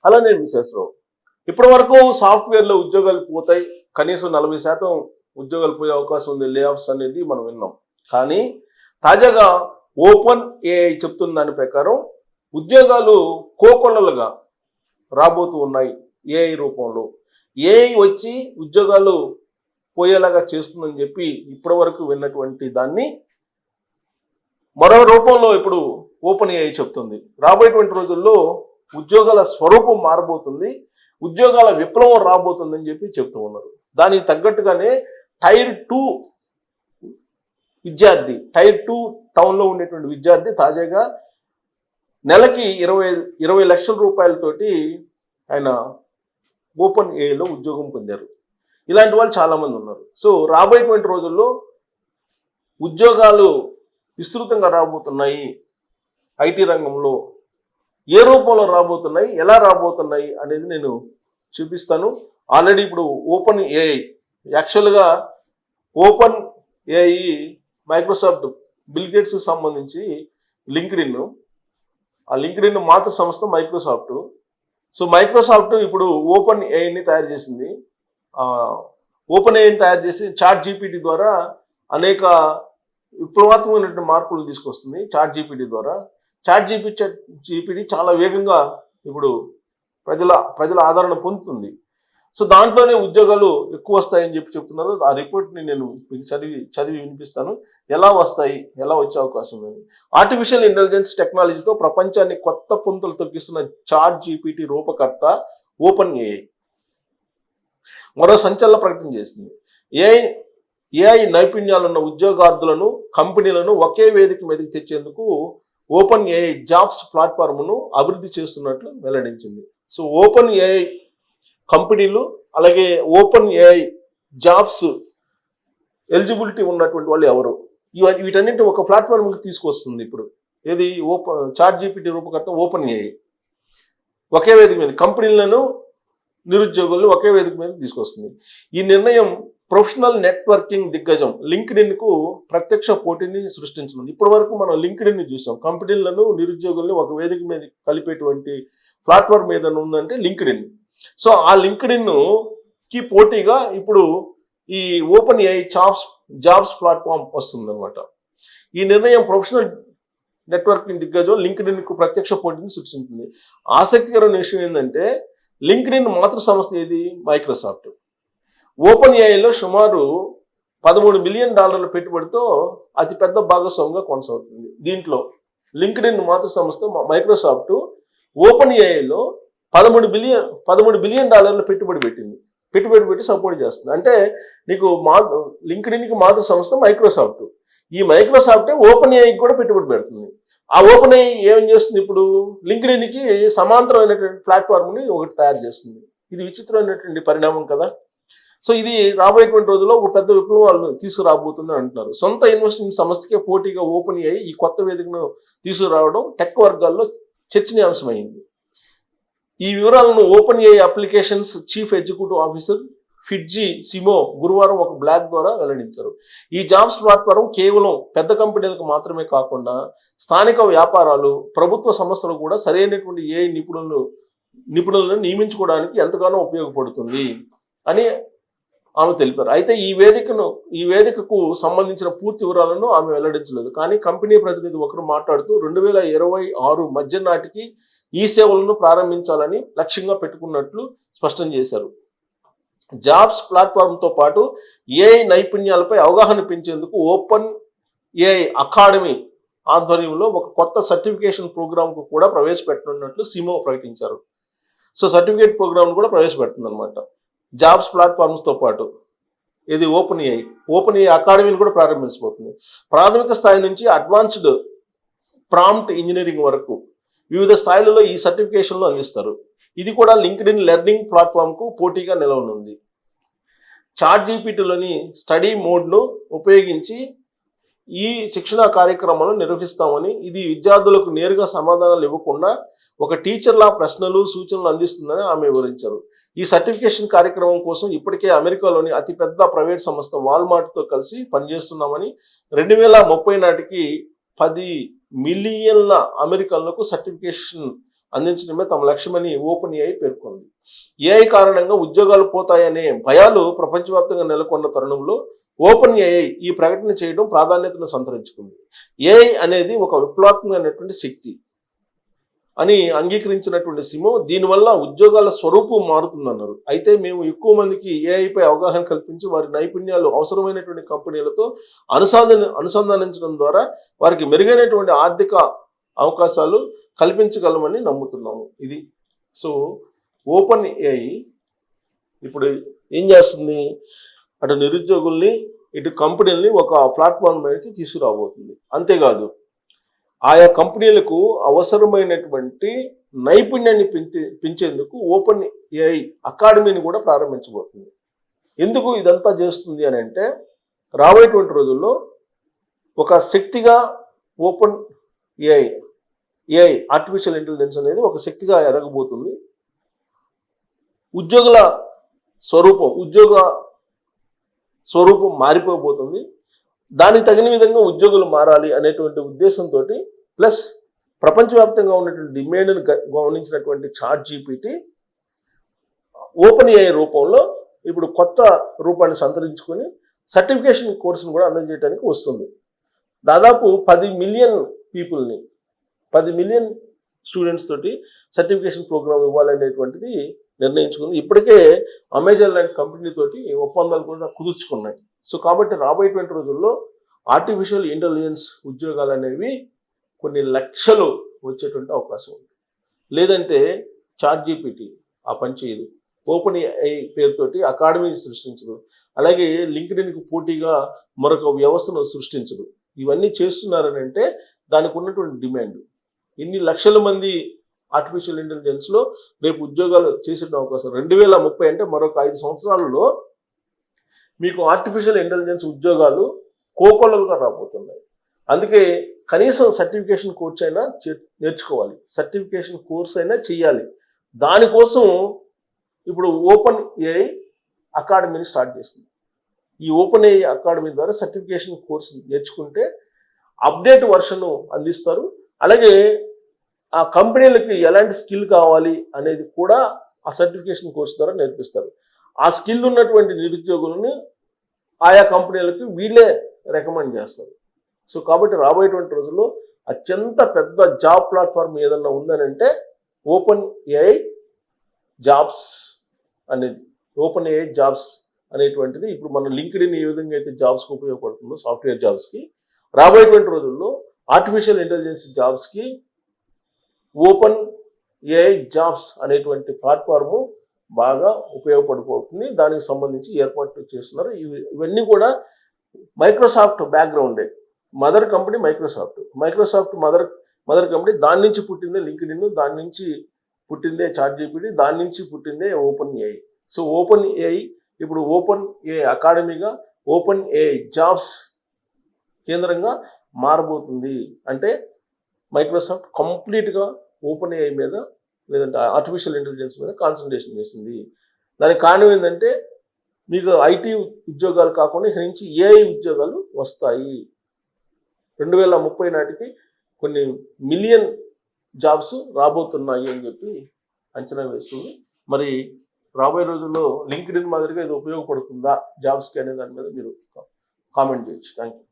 అలానే విశ్వేశ్వరరావు. ఇప్పటి వరకు సాఫ్ట్వేర్లో ఉద్యోగాలు పోతాయి, కనీసం 40% ఉద్యోగాలు పోయే అవకాశం ఉంది, లే ఆఫ్స్ అనేది మనం విన్నాం. కానీ తాజాగా ఓపెన్ ఏఐ చెప్తున్న దాని ప్రకారం ఉద్యోగాలు కోకొల్లలుగా రాబోతూ ఉన్నాయి ఏఐ రూపంలో. ఏఐ వచ్చి ఉద్యోగాలు పోయేలాగా చేస్తుందని చెప్పి ఇప్పటి వరకు విన్నటువంటి దాన్ని మరో రూపంలో ఇప్పుడు ఓపెన్ ఏఐ చెప్తుంది. రాబోయేటువంటి రోజుల్లో ఉద్యోగాల స్వరూపం మారబోతుంది, ఉద్యోగాల విప్లవం రాబోతుందని చెప్పి చెప్తూ ఉన్నారు. దానికి తగ్గట్టుగానే టైర్ 2 విద్యార్థి, టైర్ 2 టౌన్లో ఉండేటువంటి విద్యార్థి తాజాగా నెలకి 20 లక్షల రూపాయలతోటి ఆయన ఓపెన్ ఏఐలో ఉద్యోగం పొందారు. ఇలాంటి వాళ్ళు చాలామంది ఉన్నారు. సో రాబోయేటువంటి రోజుల్లో ఉద్యోగాలు విస్తృతంగా రాబోతున్నాయి. ఐటీ రంగంలో ఏ రూపంలో రాబోతున్నాయి, ఎలా రాబోతున్నాయి అనేది నేను చూపిస్తాను. ఆల్రెడీ ఇప్పుడు ఓపెన్ ఏఐ, యాక్చువల్గా ఓపెన్ ఏఐ మైక్రోసాఫ్ట్ బిల్ గేట్స్కి సంబంధించి లింక్డ్ఇన్, ఆ లింక్డ్ఇన్ మాతృ సంస్థ మైక్రోసాఫ్ట్. సో మైక్రోసాఫ్ట్ ఇప్పుడు ఓపెన్ ఏఐని తయారు చేసింది. ఓపెన్ ఏఐని తయారు చేసి చాట్ జీపీటీ ద్వారా అనేక విప్లవాత్మకమైనటువంటి మార్పులు తీసుకొస్తుంది. చాట్ జీపీటీ ద్వారా చాట్ జీపీటీ చాలా వేగంగా ఇప్పుడు ప్రజల ఆదరణ పొందుతుంది. సో దాంట్లోనే ఉద్యోగాలు ఎక్కువ వస్తాయని చెప్పి చెప్తున్నారు. ఆ రిపోర్ట్ని నేను మీకు చదివి వినిపిస్తాను. ఎలా వస్తాయి, ఎలా వచ్చే అవకాశం ఉంది. ఆర్టిఫిషియల్ ఇంటెలిజెన్స్ టెక్నాలజీతో ప్రపంచాన్ని కొత్త పుంతలు తొక్కిస్తున్న చాట్ జీపీటీ రూపకర్త ఓపెన్ ఏఐ మరో సంచలన ప్రకటన చేసింది. ఏఐ నైపుణ్యాలున్న ఉద్యోగార్థులను, కంపెనీలను ఒకే వేదిక మీదకి తెచ్చేందుకు ఓపెన్ ఏఐ జాబ్స్ ప్లాట్ఫామ్ను అభివృద్ధి చేస్తున్నట్లు వెల్లడించింది. సో ఓపెన్ ఏఐ కంపెనీలు అలాగే ఓపెన్ ఏఐ జాబ్స్ ఎలిజిబిలిటీ ఉన్నటువంటి వాళ్ళు ఎవరు, వీటన్నింటి ఒక ప్లాట్ఫామ్కి తీసుకొస్తుంది. ఇప్పుడు ఏది చాట్ జీపీటీ రూపకర్త ఓపెన్ ఏఐ ఒకే వేదిక మీద కంపెనీలను, నిరుద్యోగులను ఒకే వేదిక మీద తీసుకొస్తుంది. ఈ నిర్ణయం ప్రొఫెషనల్ నెట్వర్కింగ్ దిగ్గజం లింక్డ్ఇన్కు ప్రత్యక్ష పోటీని సృష్టించనుంది. ఇప్పటి వరకు మనం లింక్డ్ఇన్ని చూసాం. కంపెనీలను, నిరుద్యోగులను ఒక వేదిక మీద కలిపేటువంటి ప్లాట్ఫామ్ మీద ఉందంటే లింక్డ్ఇన్. సో ఆ లింక్డ్ఇన్కి పోటీగా ఇప్పుడు ఈ ఓపెన్ ఏఐ జాబ్స్ ప్లాట్ఫామ్ వస్తుందన్నమాట. ఈ నిర్ణయం ప్రొఫెషనల్ నెట్వర్కింగ్ దిగ్గజం లింక్డ్ఇన్కు ప్రత్యక్ష పోటీని సృష్టించింది. ఆసక్తికరమైన విషయం ఏంటంటే లింక్డ్ఇన్ మాతృ సంస్థ ఏది, మైక్రోసాఫ్ట్. ఓపెన్ ఏఐలో సుమారు $13 మిలియన్ పెట్టుబడితో అతిపెద్ద భాగస్వామిగా కొనసాగుతుంది. దీంట్లో లింక్డ్ఇన్ మాతృ సంస్థ మైక్రోసాఫ్ట్ ఓపెన్ ఏఐలో $13 బిలియన్ పెట్టుబడి పెట్టి సపోర్ట్ చేస్తుంది. అంటే నీకు లింక్డ్ఇన్కి మాతృ సంస్థ మైక్రోసాఫ్ట్. ఈ మైక్రోసాఫ్టే ఓపెన్ ఏఐకి కూడా పెట్టుబడి పెడుతుంది. ఆ ఓపెన్ ఏఐ ఏం చేస్తుంది, ఇప్పుడు లింక్డ్ఇన్కి సమాంతరమైనటువంటి ప్లాట్ఫామ్ని ఒకటి తయారు చేస్తుంది. ఇది విచిత్రమైనటువంటి పరిణామం కదా. సో ఇది రాబోయేటువంటి రోజుల్లో ఒక పెద్ద విప్లవాలను తీసుకురాబోతుందని అంటున్నారు. సొంత ఇన్వెస్టింగ్ సంస్థకే పోటీగా ఓపెన్ ఏఐ ఈ కొత్త వేదికను తీసుకురావడం టెక్ వర్గాల్లో చర్చనీయాంశమైంది. ఈ వివరాలను Open AI applications chief executive officer Fidji Simo గురువారం ఒక బ్లాగ్ ద్వారా వెల్లడించారు. ఈ జాబ్స్ ప్లాట్ఫారం కేవలం పెద్ద కంపెనీలకు మాత్రమే కాకుండా స్థానిక వ్యాపారాలు, ప్రభుత్వ సంస్థలు కూడా సరైనటువంటి ఏఐ నిపుణులను నియమించుకోవడానికి ఎంతగానో ఉపయోగపడుతుంది అని ఆమె తెలిపారు. అయితే ఈ వేదికకు సంబంధించిన పూర్తి వివరాలను ఆమె వెల్లడించలేదు. కానీ కంపెనీ ప్రతినిధి ఒకరు మాట్లాడుతూ 2026 మధ్య నాటికి ఈ సేవలను ప్రారంభించాలని లక్ష్యంగా పెట్టుకున్నట్లు స్పష్టం చేశారు. జాబ్స్ ప్లాట్ఫామ్తో పాటు ఏఐ నైపుణ్యాలపై అవగాహన పెంచేందుకు ఓపెన్ ఏఐ అకాడమీ ఆధ్వర్యంలో ఒక కొత్త సర్టిఫికేషన్ ప్రోగ్రామ్కు కూడా ప్రవేశపెట్టనున్నట్లు సిమో ప్రకటించారు. సో సర్టిఫికేట్ ప్రోగ్రామ్ కూడా ప్రవేశపెడుతుంది అనమాట. జాబ్స్ ప్లాట్ఫామ్స్తో పాటు ఇది ఓపెన్ ఏఐ అకాడమీని కూడా ప్రారంభించబోతుంది. ప్రాథమిక స్థాయి నుంచి అడ్వాన్స్డ్ ప్రాంప్ట్ ఇంజనీరింగ్ వరకు వివిధ స్థాయిలలో ఈ సర్టిఫికేషన్లు అందిస్తారు. ఇది కూడా లింక్డ్ఇన్ లెర్నింగ్ ప్లాట్ఫామ్కు పోటీగా నిలవనుంది. చాట్ జీపీటీలోని స్టడీ మోడ్ను ఉపయోగించి ఈ శిక్షణా కార్యక్రమాలను నిర్వహిస్తామని, ఇది విద్యార్థులకు నేరుగా సమాధానాలు ఇవ్వకుండా ఒక టీచర్లా ప్రశ్నలు, సూచనలు అందిస్తుందని ఆమె వివరించారు. ఈ సర్టిఫికేషన్ కార్యక్రమం కోసం ఇప్పటికే అమెరికాలోని అతిపెద్ద ప్రైవేట్ సంస్థ వాల్మార్ట్తో కలిసి పనిచేస్తున్నామని, 2030 నాటికి 10 మిలియన్ల అమెరికన్లకు సర్టిఫికేషన్ అందించడమే తమ లక్ష్యమని ఓపెన్ ఏఐ పేర్కొంది. ఏఐ కారణంగా ఉద్యోగాలు పోతాయనే భయాలు ప్రపంచవ్యాప్తంగా నెలకొన్న తరుణంలో ఓపెన్ ఏఐ ఈ ప్రకటన చేయడం ప్రాధాన్యతను సంతరించుకుంది. ఏఐ అనేది ఒక విప్లవాత్మకమైనటువంటి శక్తి అని అంగీకరించినటువంటి సిమో దీనివల్ల ఉద్యోగాల స్వరూపం మారుతుందన్నారు. అయితే మేము ఎక్కువ మందికి ఏఐపై అవగాహన కల్పించి వారి నైపుణ్యాలు అవసరమైనటువంటి కంపెనీలతో అనుసంధానించడం ద్వారా వారికి మెరుగైనటువంటి ఆర్థిక అవకాశాలు కల్పించగలమని నమ్ముతున్నాము. ఇది సో ఓపెన్ ఏఐ ఇప్పుడు ఏం చేస్తుంది, అటు నిరుద్యోగుల్ని ఇటు కంపెనీలని ఒక ప్లాట్ఫామ్ మీదకి తీసుకురాబోతుంది. అంతేకాదు ఆయా కంపెనీలకు అవసరమైనటువంటి నైపుణ్యాన్ని పెంచేందుకు ఓపెన్ ఏఐ అకాడమీని కూడా ప్రారంభించబోతుంది. ఎందుకు ఇదంతా చేస్తుంది అని అంటే రాబోయేటువంటి రోజుల్లో ఒక శక్తిగా ఓపెన్ ఏఐ ఆర్టిఫిషియల్ ఇంటెలిజెన్స్ అనేది ఒక శక్తిగా ఎదగబోతుంది. ఉద్యోగ స్వరూపం మారిపోబోతుంది. దానికి తగిన విధంగా ఉద్యోగులు మారాలి అనేటువంటి ఉద్దేశంతో ప్లస్ ప్రపంచవ్యాప్తంగా ఉన్నటువంటి డిమాండ్ను గమనించినటువంటి ChatGPT ఓపెన్ ఏఐ రూపంలో ఇప్పుడు కొత్త రూపాన్ని సంతరించుకొని సర్టిఫికేషన్ కోర్సును కూడా అందజేయడానికి వస్తుంది. దాదాపు 10 మిలియన్ పీపుల్ని 10 మిలియన్ స్టూడెంట్స్ తోటి సర్టిఫికేషన్ ప్రోగ్రామ్ ఇవ్వాలనేటువంటిది నిర్ణయించుకుంది. ఇప్పటికే అమెజాన్ లాంటి కంపెనీ తోటి ఒప్పందాలు కూడా కుదుర్చుకున్నాయి. సో కాబట్టి రాబోయేటువంటి రోజుల్లో ఆర్టిఫిషియల్ ఇంటెలిజెన్స్ ఉద్యోగాలు అనేవి కొన్ని లక్షలు వచ్చేటువంటి అవకాశం ఉంది. లేదంటే ChatGPT ఆ పని చేయదు. ఓపెన్ ఏఐ పేరుతోటి అకాడమీ సృష్టించదు. అలాగే లింక్డ్ఇన్కి పోటీగా మరొక వ్యవస్థను సృష్టించదు. ఇవన్నీ చేస్తున్నారని అంటే దానికి ఉన్నటువంటి డిమాండ్. ఇన్ని లక్షల మంది ఆర్టిఫిషియల్ ఇంటెలిజెన్స్లో రేపు ఉద్యోగాలు చేసే అవకాశం 2030 అంటే మరొక 5 సంవత్సరాలలో మీకు ఆర్టిఫిషియల్ ఇంటెలిజెన్స్ ఉద్యోగాలు కోకొల్లలుగా రాబోతున్నాయి. అందుకే కనీసం సర్టిఫికేషన్ కోర్స్ అయినా నేర్చుకోవాలి, సర్టిఫికేషన్ కోర్స్ అయినా చేయాలి. దానికోసం ఇప్పుడు ఓపెన్ ఏఐ అకాడమీని స్టార్ట్ చేస్తుంది. ఈ ఓపెన్ ఏఐ అకాడమీ ద్వారా సర్టిఫికేషన్ కోర్స్ నేర్చుకుంటే అప్డేట్ వర్షన్ అందిస్తారు. అలాగే ఆ కంపెనీలకి ఎలాంటి స్కిల్ కావాలి అనేది కూడా ఆ సర్టిఫికేషన్ కోర్స్ ద్వారా నేర్పిస్తారు. ఆ స్కిల్ ఉన్నటువంటి నిరుద్యోగులను ఆయా కంపెనీలకి వీళ్ళే రికమెండ్ చేస్తారు. సో కాబట్టి రాబోయేటువంటి రోజుల్లో అత్యంత పెద్ద జాబ్ ప్లాట్ఫామ్ ఏదన్నా ఉందని అంటే ఓపెన్ ఏఐ జాబ్స్ అనేది, ఓపెన్ ఏఐ జాబ్స్ అనేటువంటిది ఇప్పుడు మన లింక్డ్ఇన్ ఏ విధంగా అయితే జాబ్స్కి ఉపయోగపడుతుందో సాఫ్ట్వేర్ జాబ్స్కి, రాబోయేటువంటి రోజుల్లో ఆర్టిఫిషియల్ ఇంటెలిజెన్స్ జాబ్స్కి ఓపెన్ ఏఐ జాబ్స్ అనేటువంటి ప్లాట్ఫామ్ బాగా ఉపయోగపడిపోతుంది. దానికి సంబంధించి ఏర్పాట్లు చేస్తున్నారు. ఇవన్నీ కూడా మైక్రోసాఫ్ట్ బ్యాక్గ్రౌండే. Mother company Microsoft mother company, దాని నుంచి పుట్టిందే లింక్డ్ఇన్, దాని నుంచి పుట్టిందే ChatGPT, దాని నుంచి పుట్టిందే Open AI. So Open AI ఇప్పుడు ఓపెన్ ఏఐ అకాడమీగా ఓపెన్ ఏఐ జాబ్స్ కేంద్రంగా మారబోతుంది. అంటే మైక్రోసాఫ్ట్ కంప్లీట్గా ఓపెన్ ఏఐ మీద లేదంటే ఆర్టిఫిషియల్ ఇంటెలిజెన్స్ మీద కాన్సన్ట్రేషన్ చేసింది. దానికి కారణం ఏంటంటే మీకు ఐటీ ఉద్యోగాలు కాకుండా ఇక్కడ నుంచి ఏఐ ఉద్యోగాలు వస్తాయి. 2030 నాటికి కొన్ని మిలియన్ జాబ్స్ రాబోతున్నాయి అని చెప్పి అంచనా వేస్తుంది. మరి రాబోయే రోజుల్లో లింక్డ్ఇన్ మాదిరిగా ఇది ఉపయోగపడుతుందా జాబ్స్కి అనే దాని మీద మీరు కామెంట్ చేయొచ్చు. Thank you.